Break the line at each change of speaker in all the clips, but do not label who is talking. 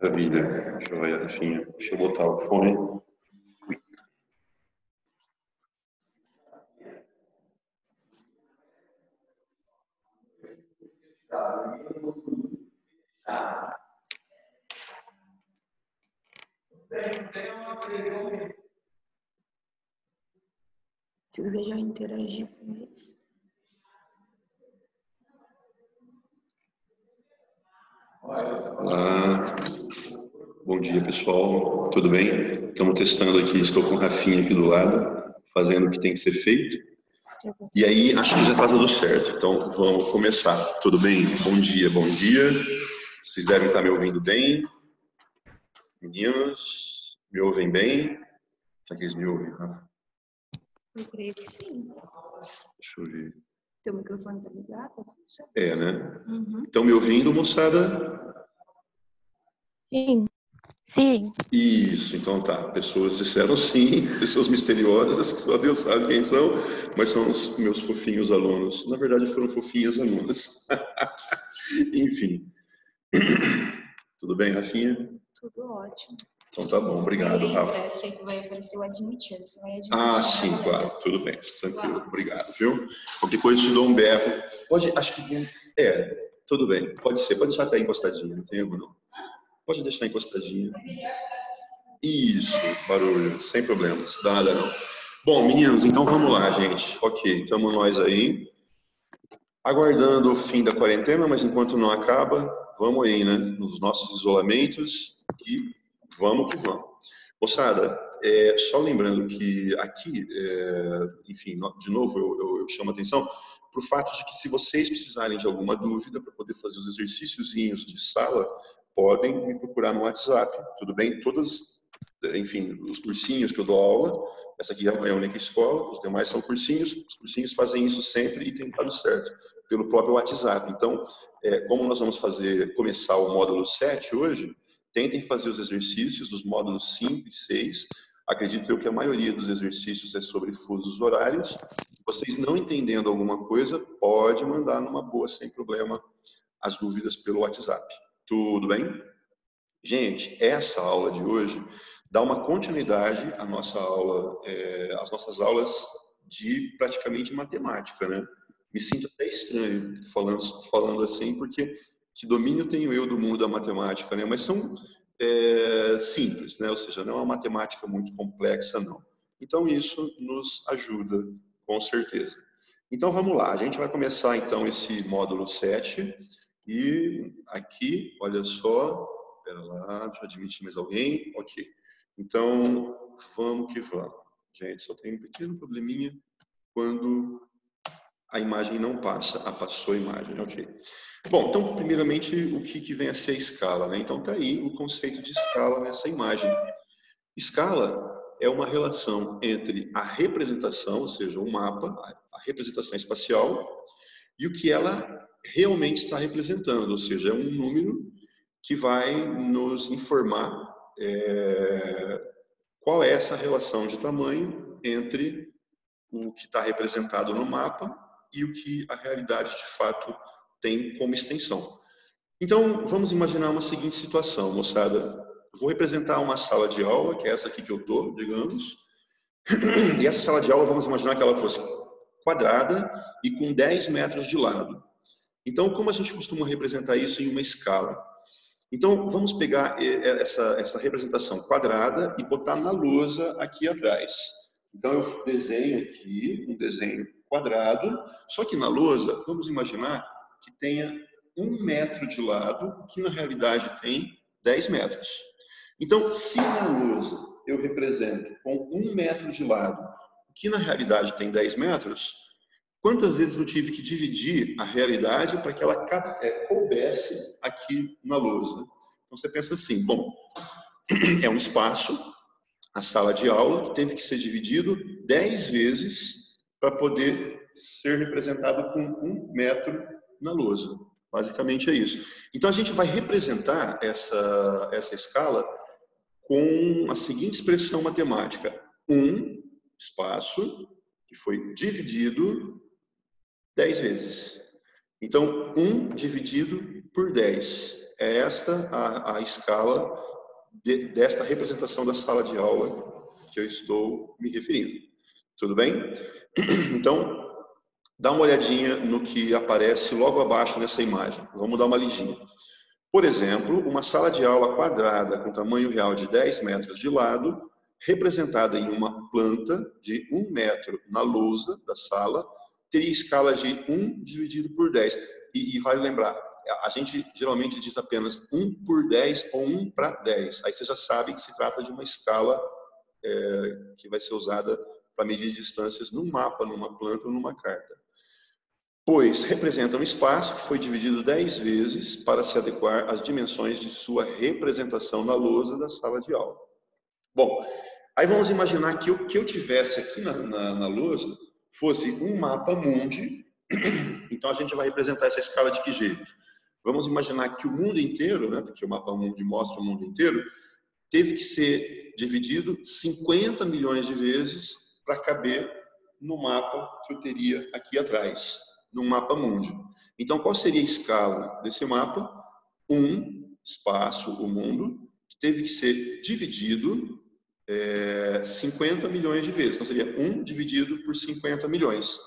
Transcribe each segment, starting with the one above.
Maravilha, joia, Rafinha. Deixa eu botar o fone.
Se você já interagir com eles.
Olá, bom dia pessoal, tudo bem? Estamos testando aqui, estou com o Rafinha aqui do lado, fazendo o que tem que ser feito. E aí, acho que já está tudo certo, então vamos começar. Tudo bem? Bom dia, bom dia. Vocês devem estar me ouvindo bem. Meninos, me ouvem bem? Será que eles me ouvem, Rafa?
Eu creio que sim.
Deixa eu ver.
Teu microfone tá ligado?
É, né?
Uhum.
Estão me ouvindo, moçada?
Sim. Sim.
Isso, então tá. Pessoas disseram sim, pessoas misteriosas, que só Deus sabe quem são, mas são os meus fofinhos alunos. Na verdade, foram fofinhas alunas. Enfim. Tudo bem, Rafinha?
Tudo ótimo.
Então tá bom, obrigado, Rafa.
Que vai aparecer o admitir, você vai admitir.
Ah, sim, claro, tudo bem, tranquilo, obrigado, viu? Qualquer coisa te dou um berro. Pode, acho que, tudo bem, pode ser, pode deixar até encostadinha, não tem erro não. Pode deixar encostadinha. Isso, barulho, sem problemas, nada não. Bom, meninos, então vamos lá, gente. Ok, estamos nós aí, aguardando o fim da quarentena, mas enquanto não acaba, vamos aí, né, nos nossos isolamentos e vamos que vamos. Moçada, só lembrando que aqui, enfim, de novo, eu chamo a atenção para o fato de que se vocês precisarem de alguma dúvida para poder fazer os exercíciozinhos de sala, podem me procurar no WhatsApp, tudo bem? Todas, enfim, os cursinhos que eu dou aula, essa aqui é a única escola, os demais são cursinhos, os cursinhos fazem isso sempre e tem dado certo, pelo próprio WhatsApp. Então, como nós vamos começar o módulo 7 hoje, tentem fazer os exercícios dos módulos 5 e 6. Acredito eu que a maioria dos exercícios é sobre fusos horários. Vocês não entendendo alguma coisa, pode mandar numa boa, sem problema, as dúvidas pelo WhatsApp. Tudo bem? Gente, essa aula de hoje dá uma continuidade à nossa aula, às nossas aulas de praticamente matemática, né? Me sinto até estranho falando assim, porque que domínio tenho eu do mundo da matemática, né? Mas são simples, né? Ou seja, não é uma matemática muito complexa, não. Então isso nos ajuda, com certeza. Então vamos lá, a gente vai começar então esse módulo 7 e aqui, olha só, espera lá, deixa eu admitir mais alguém, ok. Então vamos que vamos. Gente, só tem um pequeno probleminha quando a imagem não passa. Ah, passou a imagem, ok. Bom, então, primeiramente, o que vem a ser a escala, né? Então, tá aí o conceito de escala nessa imagem. Escala é uma relação entre a representação, ou seja, o mapa, a representação espacial, e o que ela realmente está representando, ou seja, é um número que vai nos informar qual é essa relação de tamanho entre o que está representado no mapa e o que a realidade de fato tem como extensão. Então, vamos imaginar uma seguinte situação, moçada. Vou representar uma sala de aula, que é essa aqui que eu estou, digamos, e essa sala de aula, vamos imaginar que ela fosse quadrada e com 10 metros de lado. Então, como a gente costuma representar isso em uma escala? Então, vamos pegar essa representação quadrada e botar na lousa aqui atrás. Então, eu desenho aqui um desenho quadrado, só que na lousa, vamos imaginar que tenha 1 metro de lado, que na realidade tem 10 metros. Então, se na lousa eu represento com 1 metro de lado, que na realidade tem 10 metros, quantas vezes eu tive que dividir a realidade para que ela coubesse aqui na lousa? Então você pensa assim, bom, é um espaço, a sala de aula, que teve que ser dividido 10 vezes para poder ser representado com 1 metro na lousa. Basicamente é isso. Então a gente vai representar essa escala com a seguinte expressão matemática: um espaço que foi dividido 10 vezes. Então, 1 dividido por 10. É esta a escala desta representação da sala de aula que eu estou me referindo. Tudo bem? Então, dá uma olhadinha no que aparece logo abaixo nessa imagem. Vamos dar uma lidinha. Por exemplo, uma sala de aula quadrada com tamanho real de 10 metros de lado, representada em uma planta de 1 metro na lousa da sala, teria escala de 1 dividido por 10. E vale lembrar, a gente geralmente diz apenas 1 por 10 ou 1 para 10. Aí você já sabe que se trata de uma escala que vai ser usada para medir distâncias num mapa, numa planta ou numa carta. Pois representa um espaço que foi dividido 10 vezes para se adequar às dimensões de sua representação na lousa da sala de aula. Bom, aí vamos imaginar que o que eu tivesse aqui na lousa fosse um mapa mundi. Então a gente vai representar essa escala de que jeito? Vamos imaginar que o mundo inteiro, né, porque o mapa mundi mostra o mundo inteiro, teve que ser dividido 50 milhões de vezes para caber no mapa que eu teria aqui atrás, no mapa mundi. Então, qual seria a escala desse mapa? Espaço, o mundo, que teve que ser dividido 50 milhões de vezes. Então, seria 1 dividido por 50 milhões.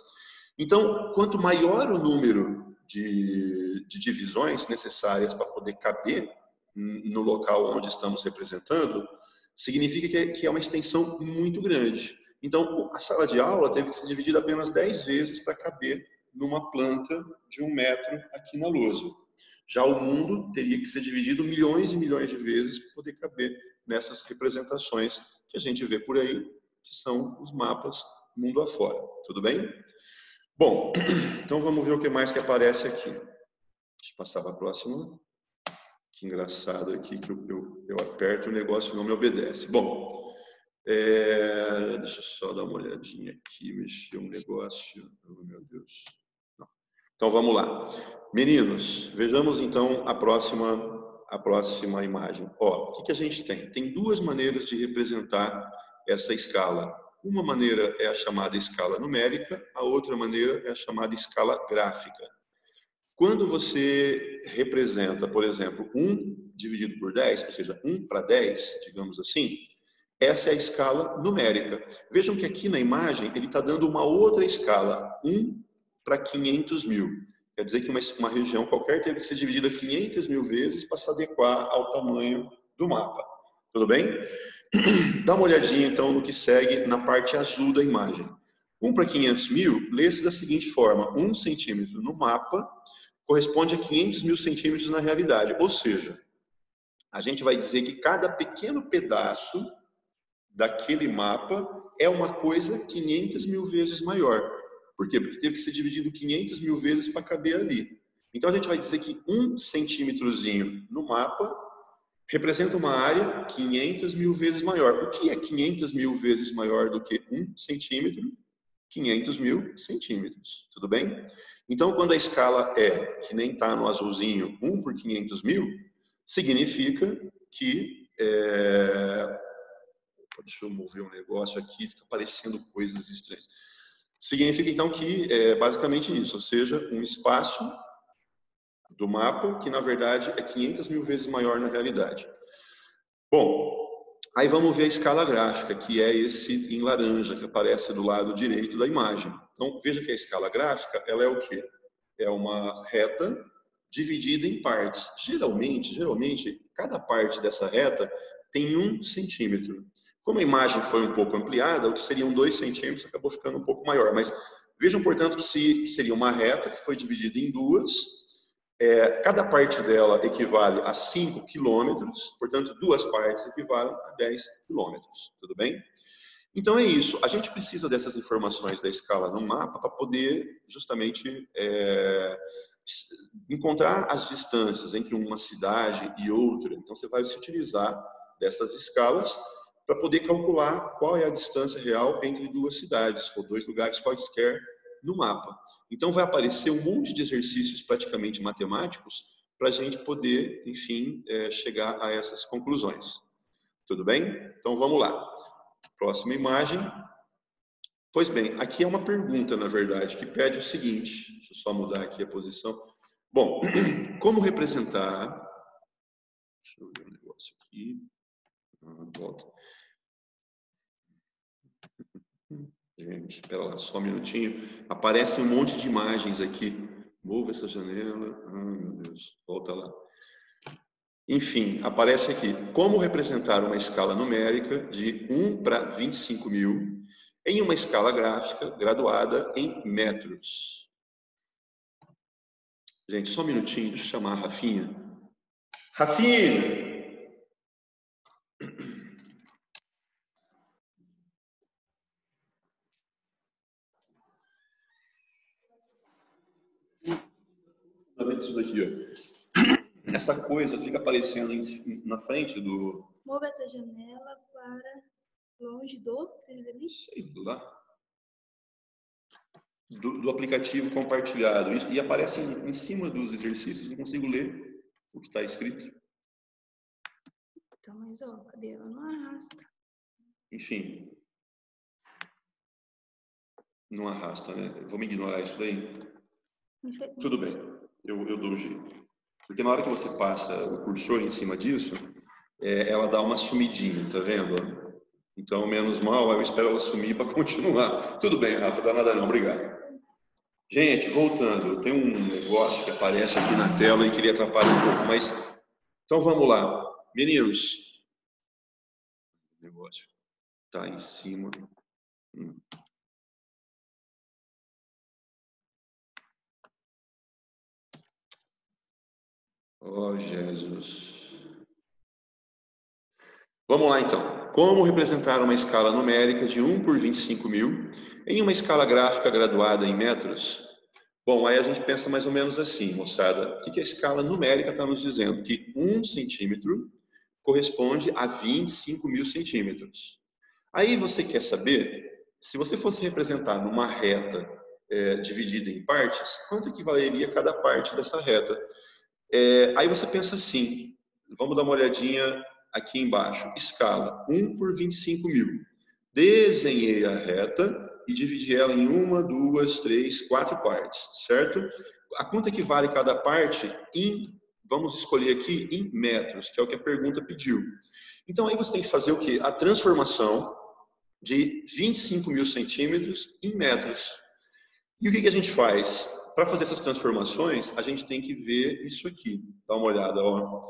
Então, quanto maior o número de divisões necessárias para poder caber no local onde estamos representando, significa que é uma extensão muito grande. Então, a sala de aula teve que ser dividida apenas 10 vezes para caber numa planta de 1 metro aqui na lousa. Já o mundo teria que ser dividido milhões e milhões de vezes para poder caber nessas representações que a gente vê por aí, que são os mapas mundo afora. Tudo bem? Bom, então vamos ver o que mais que aparece aqui. Deixa eu passar para a próxima. Que engraçado aqui que eu aperto e o negócio não me obedece. Bom, deixa eu só dar uma olhadinha aqui, mexer um negócio. Oh, meu Deus. Não. Então vamos lá. Meninos, vejamos então a próxima imagem. Ó, o que a gente tem? Tem duas maneiras de representar essa escala. Uma maneira é a chamada escala numérica, a outra maneira é a chamada escala gráfica. Quando você representa, por exemplo, 1 dividido por 10, ou seja, 1 para 10, digamos assim, essa é a escala numérica. Vejam que aqui na imagem ele está dando uma outra escala, 1 para 500 mil. Quer dizer que uma região qualquer teve que ser dividida 500 mil vezes para se adequar ao tamanho do mapa. Tudo bem? Dá uma olhadinha então no que segue na parte azul da imagem. 1 para 500 mil lê-se da seguinte forma: 1 centímetro no mapa corresponde a 500 mil centímetros na realidade. Ou seja, a gente vai dizer que cada pequeno pedaço daquele mapa é uma coisa 500 mil vezes maior. Por quê? Porque teve que ser dividido 500 mil vezes para caber ali. Então a gente vai dizer que 1 centímetrozinho no mapa representa uma área 500 mil vezes maior. O que é 500 mil vezes maior do que 1 centímetro? 500 mil centímetros, tudo bem? Então, quando a escala é, que nem está no azulzinho, 1 por 500 mil, significa que... Deixa eu mover um negócio aqui, fica aparecendo coisas estranhas. Significa, então, que é basicamente isso, ou seja, um espaço do mapa que, na verdade, é 500 mil vezes maior na realidade. Bom, aí vamos ver a escala gráfica, que é esse em laranja, que aparece do lado direito da imagem. Então, veja que a escala gráfica, ela é o quê? É uma reta dividida em partes. Geralmente, cada parte dessa reta tem 1 centímetro. Como a imagem foi um pouco ampliada, o que seriam 2 centímetros acabou ficando um pouco maior. Mas vejam, portanto, que seria uma reta que foi dividida em duas. Cada parte dela equivale a 5 quilômetros, portanto, duas partes equivalem a 10 quilômetros, tudo bem? Então é isso, a gente precisa dessas informações da escala no mapa para poder justamente encontrar as distâncias entre uma cidade e outra. Então você vai se utilizar dessas escalas para poder calcular qual é a distância real entre duas cidades, ou dois lugares quaisquer no mapa. Então vai aparecer um monte de exercícios praticamente matemáticos para a gente poder, enfim, chegar a essas conclusões. Tudo bem? Então vamos lá. Próxima imagem. Pois bem, aqui é uma pergunta, na verdade, que pede o seguinte. Deixa eu só mudar aqui a posição. Bom, como representar Deixa eu ver um negócio aqui. Volta. Gente, espera lá, só um minutinho. Aparece um monte de imagens aqui. Mova essa janela. Ai, meu Deus. Volta lá. Enfim, aparece aqui. Como representar uma escala numérica de 1 para 25 mil em uma escala gráfica graduada em metros. Gente, só um minutinho. Deixa eu chamar a Rafinha. Rafinha! Isso daqui, ó. Essa coisa fica aparecendo na frente do...
Mova essa janela para longe do...
Sei lá. Do aplicativo compartilhado. E aparece em cima dos exercícios. Não consigo ler o que está escrito.
Então, mas ó, cadê? Ela não arrasta.
Enfim. Não arrasta, né? Vamos ignorar isso daí? Tudo bem. Eu dou um jeito. Porque na hora que você passa o cursor em cima disso, ela dá uma sumidinha, tá vendo? Então, menos mal, eu espero ela sumir para continuar. Tudo bem, Rafa, dá nada não, obrigado. Gente, voltando, tem um negócio que aparece aqui na tela e queria atrapalhar um pouco, mas... Então, vamos lá. Meninos. O negócio tá em cima. Oh, Jesus. Vamos lá, então. Como representar uma escala numérica de 1 por 25 mil em uma escala gráfica graduada em metros? Bom, aí a gente pensa mais ou menos assim, moçada. O que a escala numérica está nos dizendo? Que 1 centímetro corresponde a 25 mil centímetros. Aí você quer saber, se você fosse representar numa reta dividida em partes, quanto equivaleria cada parte dessa reta? Aí você pensa assim, vamos dar uma olhadinha aqui embaixo. Escala 1 por 25 mil. Desenhei a reta e dividi ela em 1, 2, 3, 4 partes, certo? A quanto equivale cada parte vamos escolher aqui em metros, que é o que a pergunta pediu. Então aí você tem que fazer o quê? A transformação de 25 mil centímetros em metros. E o que a gente faz? Para fazer essas transformações, a gente tem que ver isso aqui. Dá uma olhada, ó.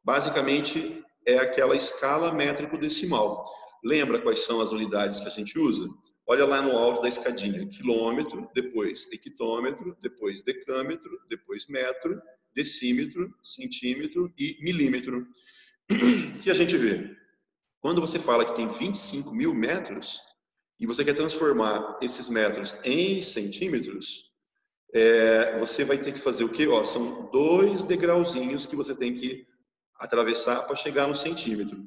Basicamente, é aquela escala métrico-decimal. Lembra quais são as unidades que a gente usa? Olha lá no alto da escadinha. Quilômetro, depois hectômetro, depois decâmetro, depois metro, decímetro, centímetro e milímetro. O que a gente vê? Quando você fala que tem 25 mil metros, e você quer transformar esses metros em centímetros, você vai ter que fazer o quê? Ó, são 2 degrauzinhos que você tem que atravessar para chegar no centímetro.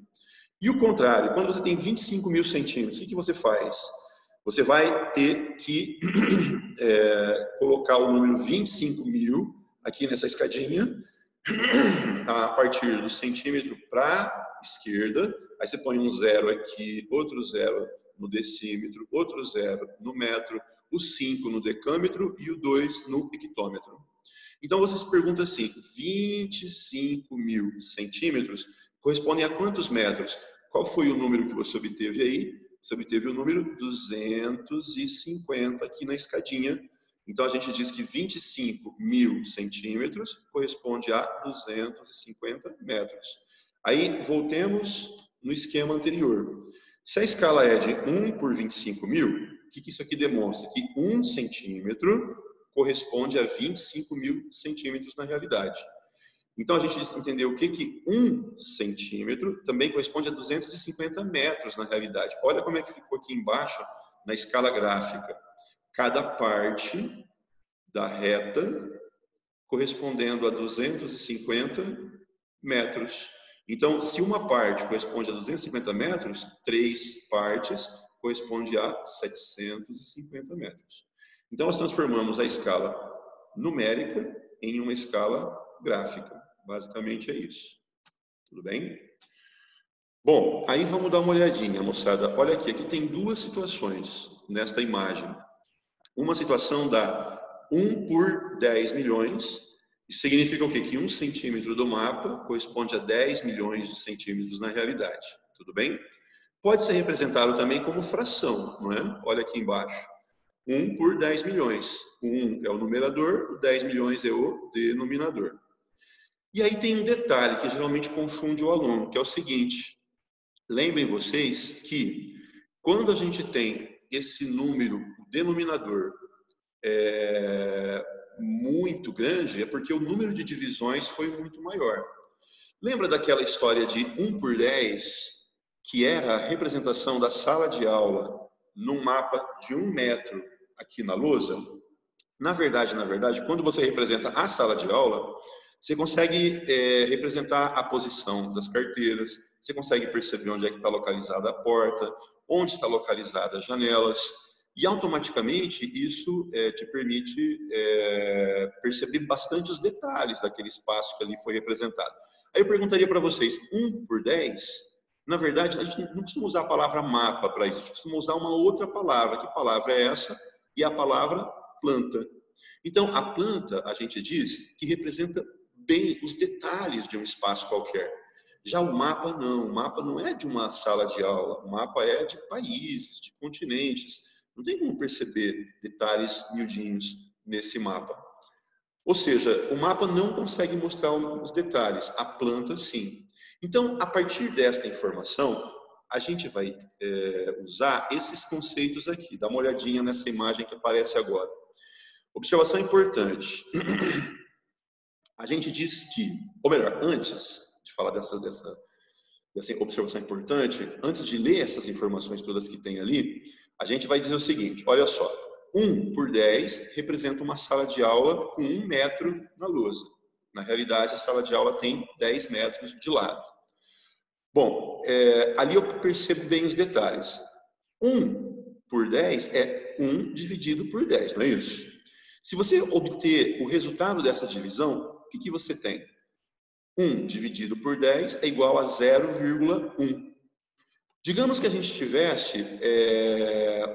E o contrário, quando você tem 25 mil centímetros, o que você faz? Você vai ter que colocar o número 25 mil aqui nessa escadinha, a partir do centímetro para a esquerda, aí você põe um 0 aqui, outro 0 no decímetro, outro 0 no metro, o 5 no decâmetro e o 2 no hectômetro. Então você se pergunta assim, 25 mil centímetros correspondem a quantos metros? Qual foi o número que você obteve aí? Você obteve o número 250 aqui na escadinha. Então a gente diz que 25 mil centímetros corresponde a 250 metros. Aí voltemos no esquema anterior. Se a escala é de 1 por 25 mil, o que isso aqui demonstra? Que 1 centímetro corresponde a 25 mil centímetros na realidade. Então, a gente entendeu o que 1 centímetro também corresponde a 250 metros na realidade. Olha como é que ficou aqui embaixo na escala gráfica. Cada parte da reta correspondendo a 250 metros. Então, se uma parte corresponde a 250 metros, 3 partes correspondem a 750 metros. Então, nós transformamos a escala numérica em uma escala gráfica. Basicamente é isso. Tudo bem? Bom, aí vamos dar uma olhadinha, moçada. Olha aqui, aqui tem 2 situações nesta imagem. Uma situação dá 1 por 10 milhões Isso significa o quê? Que 1 centímetro do mapa corresponde a 10 milhões de centímetros na realidade. Tudo bem? Pode ser representado também como fração, não é? Olha aqui embaixo. 1 por 10 milhões. O 1 é o numerador, o 10 milhões é o denominador. E aí tem um detalhe que geralmente confunde o aluno, que é o seguinte. Lembrem vocês que quando a gente tem esse número, o denominador, muito grande, é porque o número de divisões foi muito maior. Lembra daquela história de 1 por 10, que era a representação da sala de aula num mapa de 1 metro aqui na lousa? Na verdade, quando você representa a sala de aula, você consegue representar a posição das carteiras, você consegue perceber onde é que está localizada a porta, onde está localizada as janelas, e automaticamente isso te permite perceber bastante os detalhes daquele espaço que ali foi representado. Aí eu perguntaria para vocês, 1 por 10, na verdade, a gente não costuma usar a palavra mapa para isso, a gente costuma usar uma outra palavra. Que palavra é essa? E a palavra planta. Então, a planta, a gente diz, que representa bem os detalhes de um espaço qualquer. Já o mapa não é de uma sala de aula, o mapa é de países, de continentes. Não tem como perceber detalhes miudinhos nesse mapa. Ou seja, o mapa não consegue mostrar os detalhes, a planta sim. Então, a partir desta informação, a gente vai usar esses conceitos aqui. Dá uma olhadinha nessa imagem que aparece agora. Observação importante. A gente diz que, ou melhor, antes de falar dessa observação importante, antes de ler essas informações todas que tem ali, a gente vai dizer o seguinte, olha só, 1 por 10 representa uma sala de aula com 1 metro na lousa. Na realidade, a sala de aula tem 10 metros de lado. Bom, ali eu percebo bem os detalhes. 1 por 10 é 1 dividido por 10, não é isso? Se você obter o resultado dessa divisão, o que você tem? 1 dividido por 10 é igual a 0,1. Digamos que a gente tivesse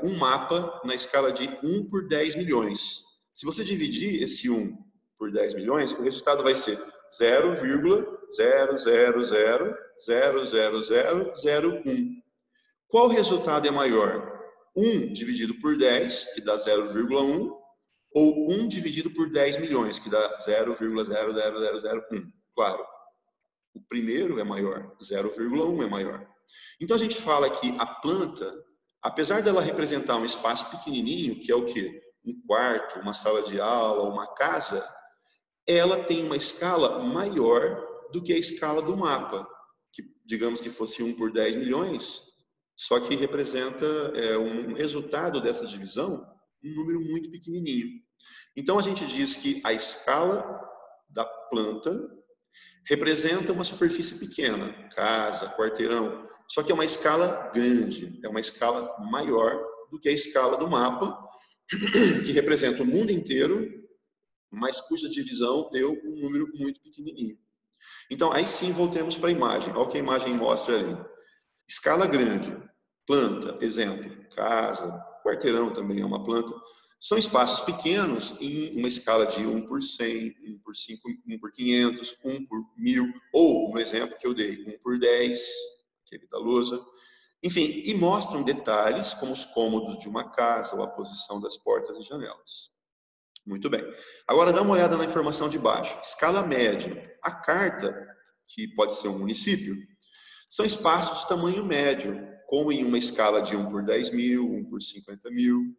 um mapa na escala de 1 por 10 milhões. Se você dividir esse 1 por 10 milhões, o resultado vai ser 0,000000001. Qual resultado é maior? 1 dividido por 10, que dá 0,1, ou 1 dividido por 10 milhões, que dá 0,00001. Claro, o primeiro é maior, 0,1 é maior. Então a gente fala que a planta, apesar dela representar um espaço pequenininho, que é o quê? Um quarto, uma sala de aula, uma casa, ela tem uma escala maior do que a escala do mapa, que digamos que fosse 1 por 10 milhões, só que representa um resultado dessa divisão, um número muito pequenininho. Então a gente diz que a escala da planta representa uma superfície pequena, casa, quarteirão, só que é uma escala grande, é uma escala maior do que a escala do mapa, que representa o mundo inteiro, mas cuja divisão deu um número muito pequenininho. Então, aí sim, voltemos para a imagem. Olha o que a imagem mostra ali. Escala grande, planta, exemplo, casa, quarteirão também é uma planta. São espaços pequenos em uma escala de 1 por 100, 1 por 5, 1 por 500, 1 por 1000, ou, no exemplo que eu dei, 1 por 10, aquele da lousa. Enfim, e mostram detalhes como os cômodos de uma casa ou a posição das portas e janelas. Muito bem. Agora dá uma olhada na informação de baixo. Escala média. A carta, que pode ser um município, são espaços de tamanho médio, como em uma escala de 1 por 10 mil, 1 por 50 mil.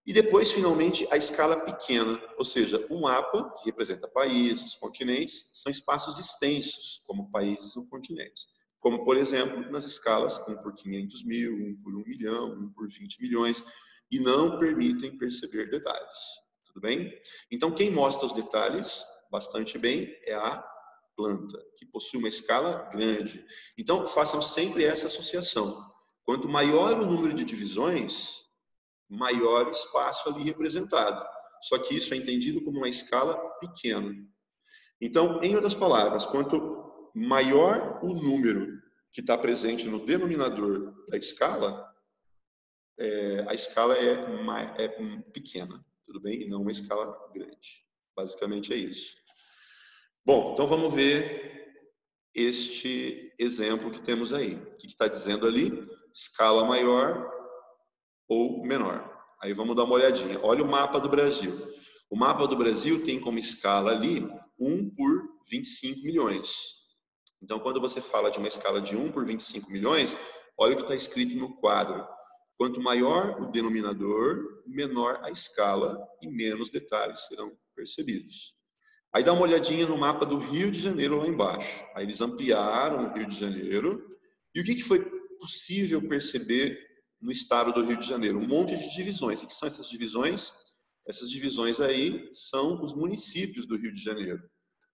E depois, finalmente, a escala pequena, ou seja, um mapa que representa países, continentes, são espaços extensos, como países ou continentes. Como, por exemplo, nas escalas 1 por 500 mil, 1 por 1 milhão, 1 por 20 milhões, e não permitem perceber detalhes. Tudo bem? Então, quem mostra os detalhes bastante bem é a planta, que possui uma escala grande. Então, façam sempre essa associação. Quanto maior o número de divisões, maior espaço ali representado. Só que isso é entendido como uma escala pequena. Então, em outras palavras, quanto maior o número que está presente no denominador da escala, a escala é pequena, tudo bem? E não uma escala grande. Basicamente é isso. Bom, então vamos ver este exemplo que temos aí. O que está dizendo ali? Escala maior ou menor. Aí vamos dar uma olhadinha. Olha o mapa do Brasil. O mapa do Brasil tem como escala ali 1 por 25 milhões. Então, quando você fala de uma escala de 1 por 25 milhões, olha o que está escrito no quadro. Quanto maior o denominador, menor a escala e menos detalhes serão percebidos. Aí dá uma olhadinha no mapa do Rio de Janeiro lá embaixo. Aí eles ampliaram o Rio de Janeiro. E o que foi possível perceber no estado do Rio de Janeiro? Um monte de divisões. O que são essas divisões? Essas divisões aí são os municípios do Rio de Janeiro.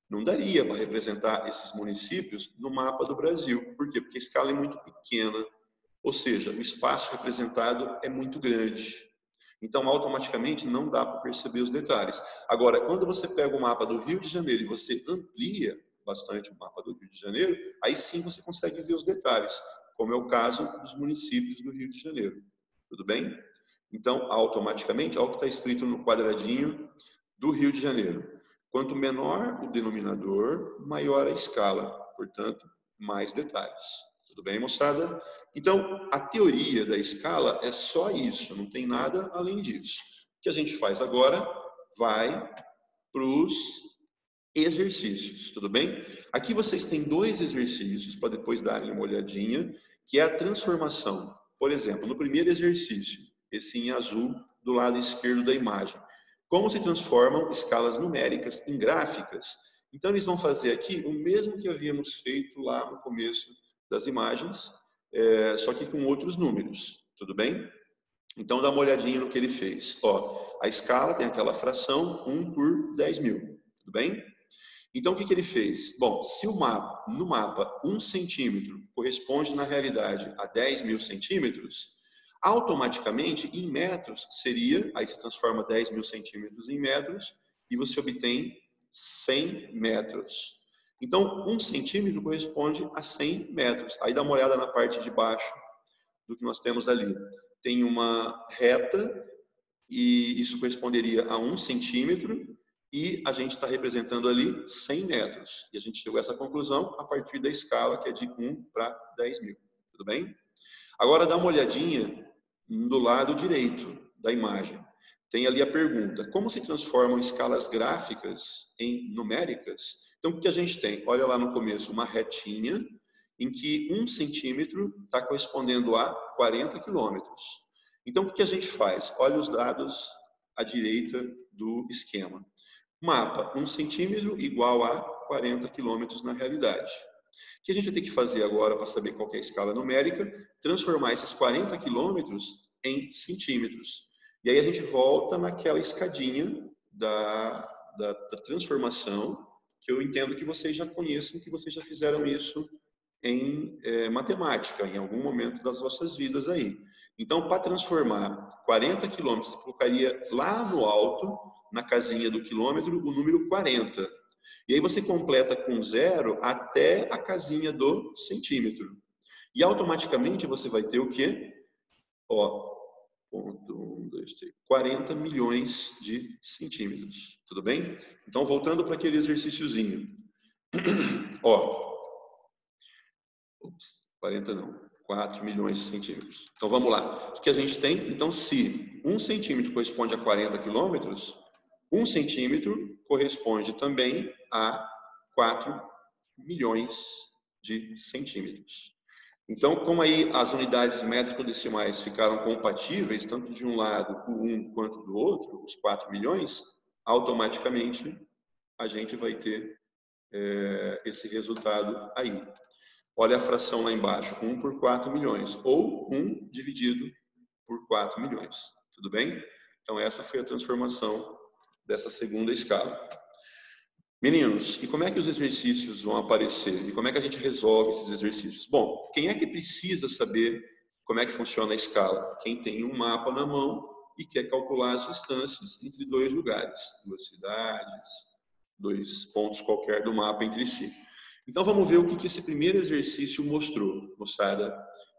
Não daria para representar esses municípios no mapa do Brasil. Por quê? Porque a escala é muito pequena. Ou seja, o espaço representado é muito grande. Então, automaticamente, não dá para perceber os detalhes. Agora, quando você pega o mapa do Rio de Janeiro e você amplia bastante o mapa do Rio de Janeiro, aí sim você consegue ver os detalhes, como é o caso dos municípios do Rio de Janeiro. Tudo bem? Então, automaticamente, olha o que está escrito no quadradinho do Rio de Janeiro. Quanto menor o denominador, maior a escala. Portanto, mais detalhes. Tudo bem, moçada? Então, a teoria da escala é só isso, não tem nada além disso. O que a gente faz agora vai para os exercícios, tudo bem? Aqui vocês têm 2 exercícios para depois darem uma olhadinha, que é a transformação. Por exemplo, no primeiro exercício, esse em azul, do lado esquerdo da imagem. Como se transformam escalas numéricas em gráficas? Então, eles vão fazer aqui o mesmo que havíamos feito lá no começo das imagens, só que com outros números, tudo bem? Então, dá uma olhadinha no que ele fez. Ó, a escala tem aquela fração 1 por 10 mil, tudo bem? Então, o que ele fez? Bom, se no mapa 1 centímetro corresponde, na realidade, a 10 mil centímetros, automaticamente, em metros, aí se transforma 10 mil centímetros em metros e você obtém 100 metros. Então, 1 centímetro corresponde a 100 metros. Aí dá uma olhada na parte de baixo do que nós temos ali. Tem uma reta e isso corresponderia a 1 centímetro e a gente está representando ali 100 metros. E a gente chegou a essa conclusão a partir da escala que é de 1 para 10 mil. Tudo bem? Agora dá uma olhadinha do lado direito da imagem. Tem ali a pergunta: como se transformam escalas gráficas em numéricas? Então, o que a gente tem? Olha lá no começo, uma retinha em que 1 centímetro está correspondendo a 40 quilômetros. Então, o que a gente faz? Olha os dados à direita do esquema. Mapa, 1 centímetro igual a 40 quilômetros na realidade. O que a gente vai ter que fazer agora para saber qual é a escala numérica? Transformar esses 40 quilômetros em centímetros. E aí a gente volta naquela escadinha da transformação, que eu entendo que vocês já conheçam, que vocês já fizeram isso em matemática, em algum momento das vossas vidas aí. Então, para transformar 40 quilômetros, você colocaria lá no alto, na casinha do quilômetro, o número 40. E aí você completa com 0 até a casinha do centímetro. E automaticamente você vai ter o quê? Ó, 40 milhões de centímetros. Tudo bem? Então, voltando para aquele exercíciozinho. Ó, 40 não, 4 milhões de centímetros. Então, vamos lá. O que a gente tem? Então, se 1 centímetro corresponde a 40 quilômetros, 1 centímetro corresponde também a 4 milhões de centímetros. Então, como aí as unidades métrico-decimais ficaram compatíveis, tanto de um lado, o 1, quanto do outro, os 4 milhões, automaticamente a gente vai ter esse resultado aí. Olha a fração lá embaixo, 1 por 4 milhões, ou 1 dividido por 4 milhões. Tudo bem? Então, essa foi a transformação dessa segunda escala. Meninos, e como é que os exercícios vão aparecer? E como é que a gente resolve esses exercícios? Bom, quem é que precisa saber como é que funciona a escala? Quem tem um mapa na mão e quer calcular as distâncias entre 2 lugares, 2 cidades, 2 pontos qualquer do mapa entre si. Então, vamos ver o que esse primeiro exercício mostrou, moçada.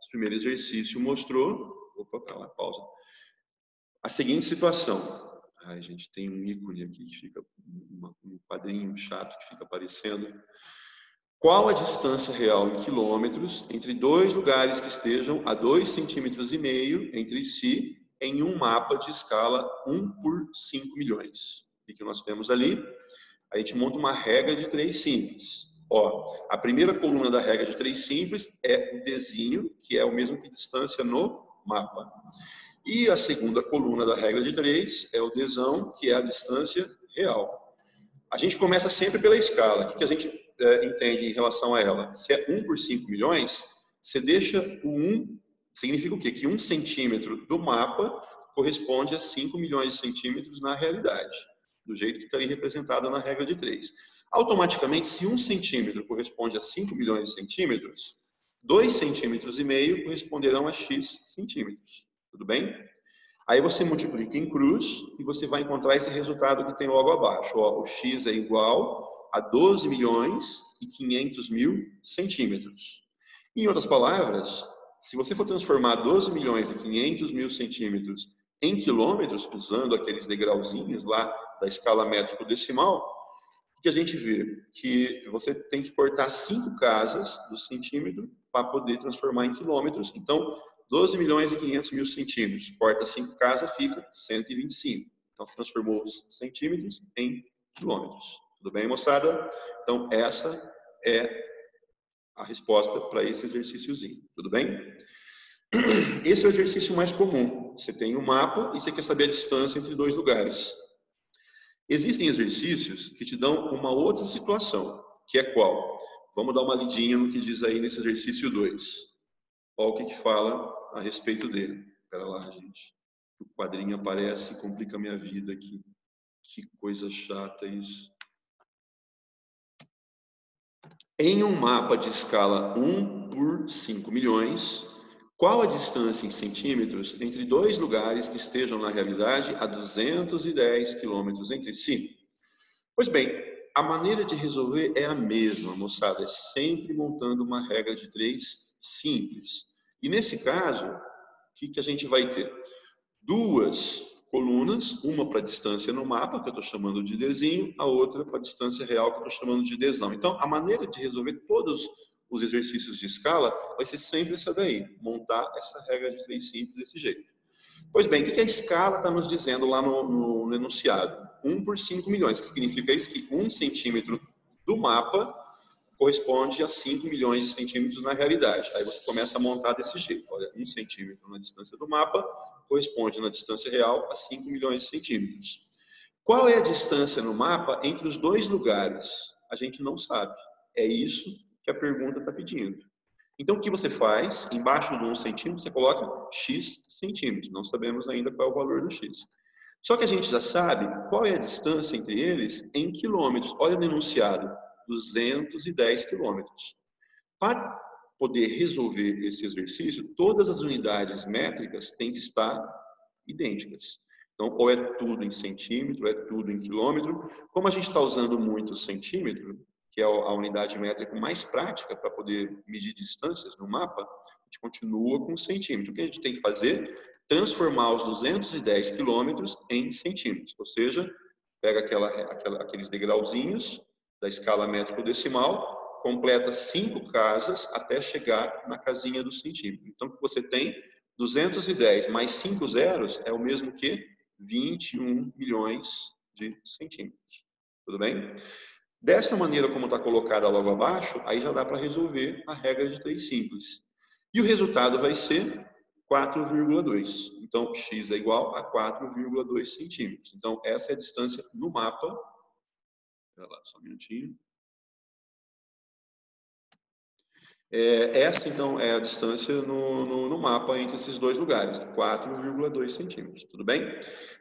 Esse primeiro exercício mostrou... Opa, para lá, pausa. A seguinte situação. Ai, gente, tem um ícone aqui que fica, um quadrinho chato que fica aparecendo. Qual a distância real em quilômetros entre dois lugares que estejam a 2,5 centímetros entre si em um mapa de escala 1 por 5 milhões? O que nós temos ali? A gente monta uma regra de 3 simples. Ó, a primeira coluna da regra de 3 simples é o desenho, que é o mesmo que distância no mapa. E a segunda coluna da regra de 3 é o desão, que é a distância real. A gente começa sempre pela escala. O que a gente entende em relação a ela? Se é 1 por 5 milhões, você deixa o 1, significa o quê? Que 1 centímetro do mapa corresponde a 5 milhões de centímetros na realidade, do jeito que está ali representado na regra de 3. Automaticamente, se 1 centímetro corresponde a 5 milhões de centímetros, 2,5 centímetros corresponderão a x centímetros. Tudo bem? Aí você multiplica em cruz e você vai encontrar esse resultado que tem logo abaixo. Ó, o x é igual a 12 milhões e 500 mil centímetros. Em outras palavras, se você for transformar 12 milhões e 500 mil centímetros em quilômetros, usando aqueles degrauzinhos lá da escala métrico-decimal, o que a gente vê? Que você tem que cortar 5 casas do centímetro para poder transformar em quilômetros. Então, 12 milhões e 500 mil centímetros, corta 5 casas, fica 125. Então, se transformou os centímetros em quilômetros. Tudo bem, moçada? Então, essa é a resposta para esse exercíciozinho. Tudo bem? Esse é o exercício mais comum. Você tem um mapa e você quer saber a distância entre dois lugares. Existem exercícios que te dão uma outra situação, que é qual? Vamos dar uma lidinha no que diz aí nesse exercício 2. Olha o que fala a respeito dele. Espera lá, gente. O quadrinho aparece e complica a minha vida aqui. Que coisa chata isso. Em um mapa de escala 1 por 5 milhões, qual a distância em centímetros entre dois lugares que estejam na realidade a 210 quilômetros entre si? Pois bem, a maneira de resolver é a mesma, moçada. É sempre montando uma regra de 3 simples. E nesse caso, o que a gente vai ter? Duas colunas, uma para a distância no mapa, que eu estou chamando de desenho, a outra para a distância real, que eu estou chamando de desão. Então, a maneira de resolver todos os exercícios de escala vai ser sempre essa daí, montar essa regra de 3 simples desse jeito. Pois bem, o que a escala está nos dizendo lá no enunciado? 1 por 5 milhões, que significa isso? Que 1 centímetro do mapa corresponde a 5 milhões de centímetros na realidade. Aí você começa a montar desse jeito. Olha, 1 centímetro na distância do mapa corresponde na distância real a 5 milhões de centímetros. Qual é a distância no mapa entre os dois lugares? A gente não sabe. É isso que a pergunta está pedindo. Então, o que você faz? Embaixo do 1 centímetro, você coloca x centímetros. Não sabemos ainda qual é o valor do x. Só que a gente já sabe qual é a distância entre eles em quilômetros. Olha o enunciado, 210 quilômetros. Para poder resolver esse exercício, todas as unidades métricas têm que estar idênticas. Então, ou é tudo em centímetro, ou é tudo em quilômetro. Como a gente está usando muito o centímetro, que é a unidade métrica mais prática para poder medir distâncias no mapa, a gente continua com o centímetro. O que a gente tem que fazer? Transformar os 210 quilômetros em centímetros. Ou seja, pega aqueles degrauzinhos da escala métrico-decimal, completa 5 casas até chegar na casinha do centímetro. Então, o que você tem? 210 mais 5 zeros é o mesmo que 21 milhões de centímetros. Tudo bem? Dessa maneira como está colocada logo abaixo, aí já dá para resolver a regra de 3 simples. E o resultado vai ser 4,2. Então, x é igual a 4,2 centímetros. Então, essa é a distância no mapa. Espera lá, só um minutinho. Essa, então, é a distância no mapa entre esses dois lugares, 4,2 centímetros. Tudo bem?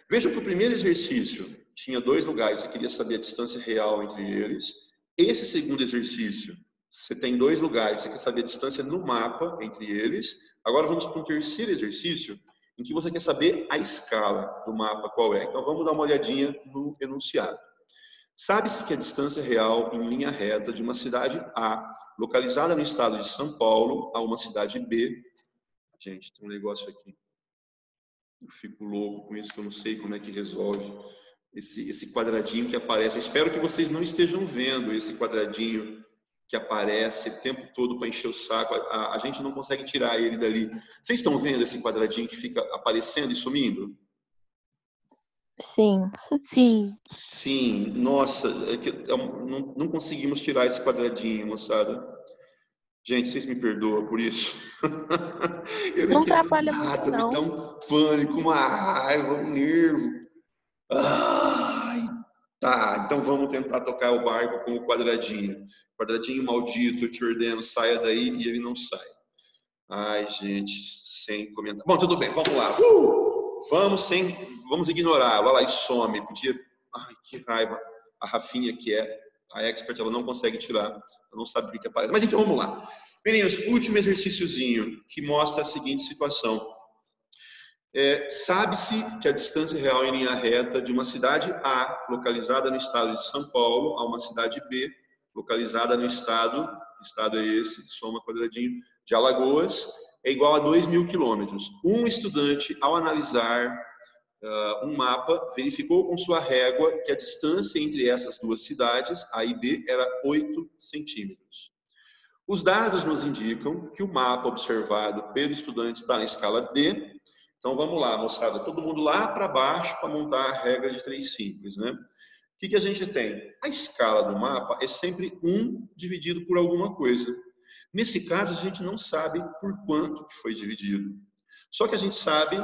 Veja que o primeiro exercício tinha 2 lugares, você queria saber a distância real entre eles. Esse segundo exercício, você tem 2 lugares, você quer saber a distância no mapa entre eles. Agora vamos para o terceiro exercício, em que você quer saber a escala do mapa, qual é. Então vamos dar uma olhadinha no enunciado. Sabe-se que a distância real em linha reta de uma cidade A, localizada no estado de São Paulo, a uma cidade B. Gente, tem um negócio aqui. Eu fico louco com isso, que eu não sei como é que resolve esse quadradinho que aparece. Eu espero que vocês não estejam vendo esse quadradinho que aparece o tempo todo para encher o saco. A gente não consegue tirar ele dali. Vocês estão vendo esse quadradinho que fica aparecendo e sumindo?
Sim.
Sim.
Sim, nossa, não conseguimos tirar esse quadradinho, moçada. Gente, vocês me perdoam por isso. Eu não
Não
entendo
trabalha
nada,
muito,
me
não.
dá um pânico, uma raiva, um nervo. Ai, tá, então vamos tentar tocar o barco com o quadradinho. Quadradinho maldito, eu te ordeno, saia daí, e ele não sai. Ai, gente, sem comentar. Bom, tudo bem, vamos lá. Vamos ignorá-lo. Olha lá, e some. Podia. Ai, que raiva. A Rafinha, que é a expert, ela não consegue tirar. Ela não sabe o que aparece. Mas então, vamos lá. Meninos, último exercíciozinho que mostra a seguinte situação. Sabe-se que a distância real em linha reta de uma cidade A, localizada no estado de São Paulo, a uma cidade B, localizada no estado é esse, soma quadradinho, de Alagoas, é igual a 2.000 quilômetros. Um estudante, ao analisar um mapa, verificou com sua régua que a distância entre essas duas cidades, A e B, era 8 centímetros. Os dados nos indicam que o mapa observado pelo estudante está na escala D. Então vamos lá, moçada, todo mundo lá para baixo para montar a regra de 3 simples, né? O que a gente tem? A escala do mapa é sempre 1 dividido por alguma coisa. Nesse caso, a gente não sabe por quanto que foi dividido. Só que a gente sabe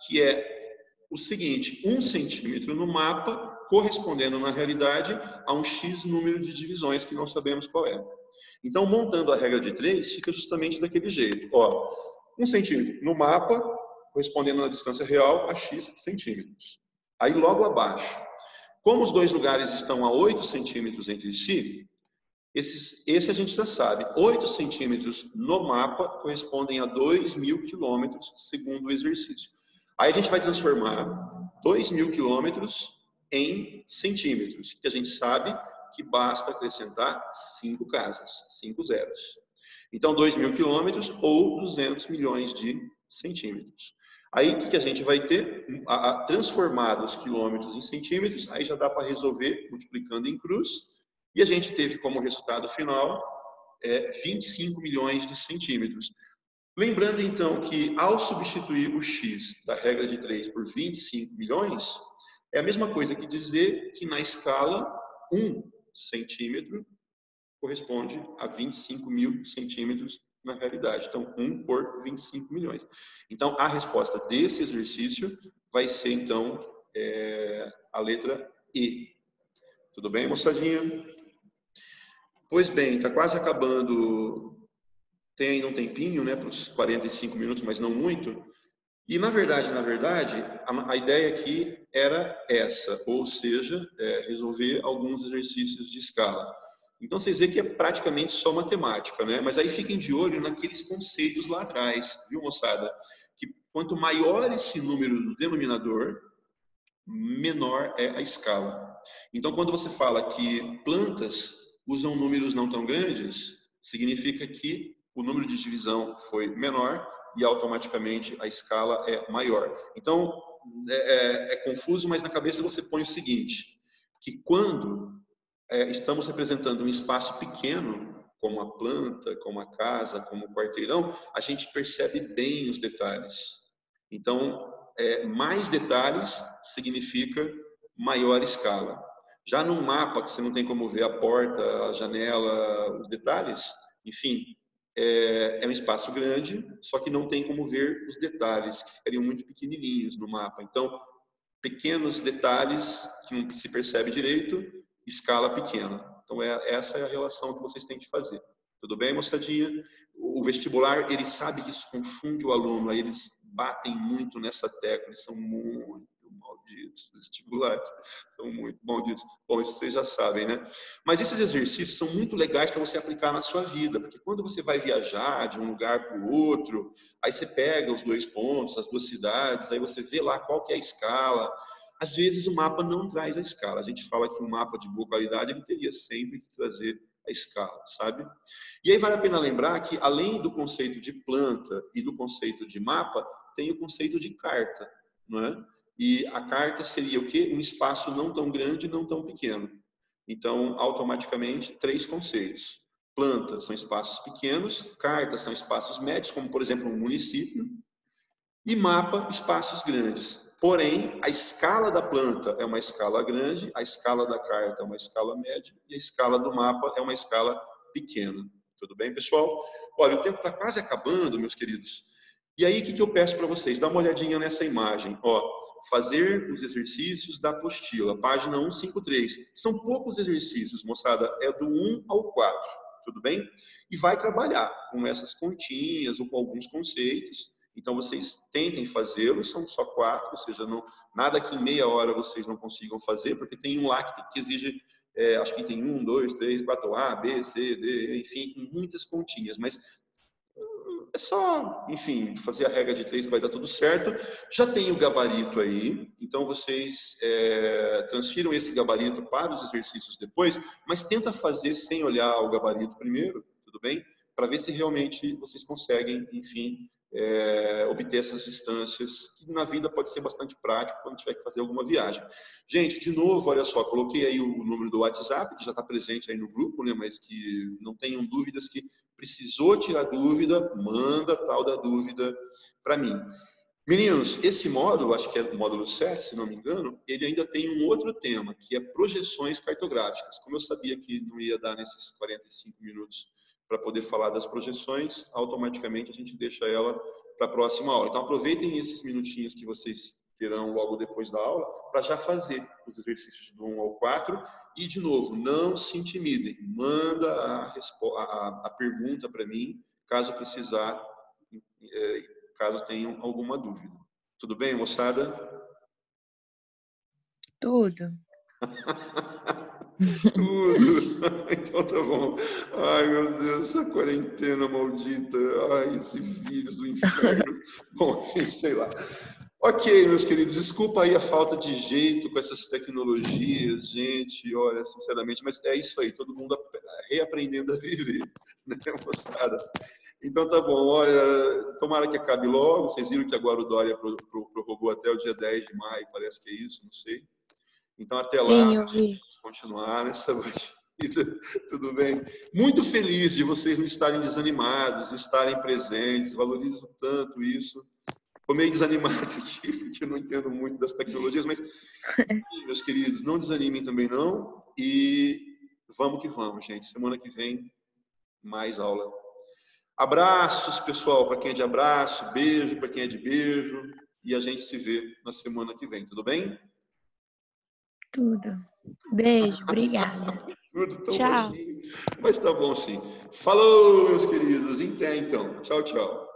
que é o seguinte, 1 centímetro no mapa, correspondendo na realidade a um X número de divisões que não sabemos qual é. Então, montando a regra de 3, fica justamente daquele jeito. Ó, 1 centímetro no mapa, correspondendo na distância real a X centímetros. Aí, logo abaixo, como os dois lugares estão a 8 centímetros entre si, esse a gente já sabe. 8 centímetros no mapa correspondem a 2.000 quilômetros, segundo o exercício. Aí a gente vai transformar 2.000 quilômetros em centímetros, que a gente sabe que basta acrescentar 5 casas, 5 zeros. Então, 2.000 quilômetros ou 200 milhões de centímetros. Aí, o que a gente vai ter? Transformar os quilômetros em centímetros, aí já dá para resolver multiplicando em cruz, e a gente teve como resultado final 25 milhões de centímetros. Lembrando, então, que ao substituir o x da regra de 3 por 25 milhões, é a mesma coisa que dizer que na escala 1 centímetro corresponde a 25 mil centímetros na realidade. Então, 1 por 25 milhões. Então, a resposta desse exercício vai ser, então, a letra E. Tudo bem, moçadinha? Pois bem, está quase acabando. Tem ainda um tempinho, né, para os 45 minutos, mas não muito. E, na verdade, a ideia aqui era essa, ou seja, resolver alguns exercícios de escala. Então, vocês veem que é praticamente só matemática, né? Mas aí fiquem de olho naqueles conceitos lá atrás, viu, moçada? Que quanto maior esse número do denominador, menor é a escala. Então, quando você fala que plantas usam números não tão grandes, significa que o número de divisão foi menor e automaticamente a escala é maior. Então, é confuso, mas na cabeça você põe o seguinte, que quando estamos representando um espaço pequeno, como a planta, como a casa, como o quarteirão, a gente percebe bem os detalhes. Então, mais detalhes significa maior escala. Já num mapa que você não tem como ver a porta, a janela, os detalhes, enfim, é um espaço grande, só que não tem como ver os detalhes, que ficariam muito pequenininhos no mapa. Então, pequenos detalhes que não se percebe direito, escala pequena. Então, essa é a relação que vocês têm que fazer. Tudo bem, moçadinha? O vestibular, ele sabe que isso confunde o aluno, aí eles batem muito nessa tecla, eles são muito malditos, os vestibulares são muito malditos. Bom, isso vocês já sabem, né? Mas esses exercícios são muito legais para você aplicar na sua vida, porque quando você vai viajar de um lugar para o outro, aí você pega os 2 pontos, as 2 cidades, aí você vê lá qual que é a escala. Às vezes o mapa não traz a escala. A gente fala que um mapa de boa qualidade, ele teria sempre que trazer a escala, sabe? E aí vale a pena lembrar que, além do conceito de planta e do conceito de mapa, tem o conceito de carta. não é? E a carta seria o quê? Um espaço não tão grande, não tão pequeno. Então, automaticamente, 3 conceitos. Planta são espaços pequenos, cartas são espaços médios, como, por exemplo, um município, e mapa, espaços grandes. Porém, a escala da planta é uma escala grande, a escala da carta é uma escala média, e a escala do mapa é uma escala pequena. Tudo bem, pessoal? Olha, o tempo está quase acabando, meus queridos. E aí, o que eu peço para vocês? Dá uma olhadinha nessa imagem. Ó, fazer os exercícios da apostila, página 153. São poucos exercícios, moçada, é do 1 ao 4, tudo bem? E vai trabalhar com essas continhas ou com alguns conceitos. Então, vocês tentem fazê-los, são só 4, ou seja, não, nada que em meia hora vocês não consigam fazer, porque tem um lá que exige, acho que tem 1, 2, 3, 4, A, B, C, D, enfim, muitas continhas, mas é só, enfim, fazer a regra de 3 que vai dar tudo certo. Já tem o gabarito aí, então vocês transfiram esse gabarito para os exercícios depois, mas tenta fazer sem olhar o gabarito primeiro, tudo bem? Para ver se realmente vocês conseguem, enfim, obter essas distâncias, que na vida pode ser bastante prático quando tiver que fazer alguma viagem. Gente, de novo, olha só, coloquei aí o número do WhatsApp, que já está presente aí no grupo, né, mas que não tenham dúvidas que precisou tirar dúvida, manda tal da dúvida para mim. Meninos, esse módulo, acho que é o módulo 7, se não me engano, ele ainda tem um outro tema, que é projeções cartográficas. Como eu sabia que não ia dar nesses 45 minutos para poder falar das projeções, automaticamente a gente deixa ela para a próxima aula. Então, aproveitem esses minutinhos que vocês terão logo depois da aula, para já fazer os exercícios do 1 ao 4. E, de novo, não se intimidem. Manda a pergunta para mim, caso precisar, caso tenham alguma dúvida. Tudo bem, moçada?
Tudo.
Tudo. Então tá bom. Ai, meu Deus, essa quarentena maldita. Ai, esse vírus do inferno. Bom, sei lá. Ok, meus queridos, desculpa aí a falta de jeito com essas tecnologias, gente, olha, sinceramente, mas é isso aí, todo mundo reaprendendo a viver, né, moçada? Então tá bom, olha, tomara que acabe logo, vocês viram que agora o Dória prorrogou até o dia 10 de maio, parece que é isso, não sei. Então até lá,
Sim, eu vi.
vamos continuar nessa batida, tudo bem? Muito feliz de vocês não estarem desanimados, estarem presentes, valorizo tanto isso. Estou meio desanimado aqui, porque eu não entendo muito das tecnologias, mas, meus queridos, não desanimem também não. E vamos que vamos, gente. Semana que vem, mais aula. Abraços, pessoal, para quem é de abraço, beijo para quem é de beijo. E a gente se vê na semana que vem, tudo bem?
Tudo. Beijo, obrigada.
Tudo tão
Tchau.
baixinho, mas tá bom sim. Falou, meus queridos. Até então. Tchau, tchau.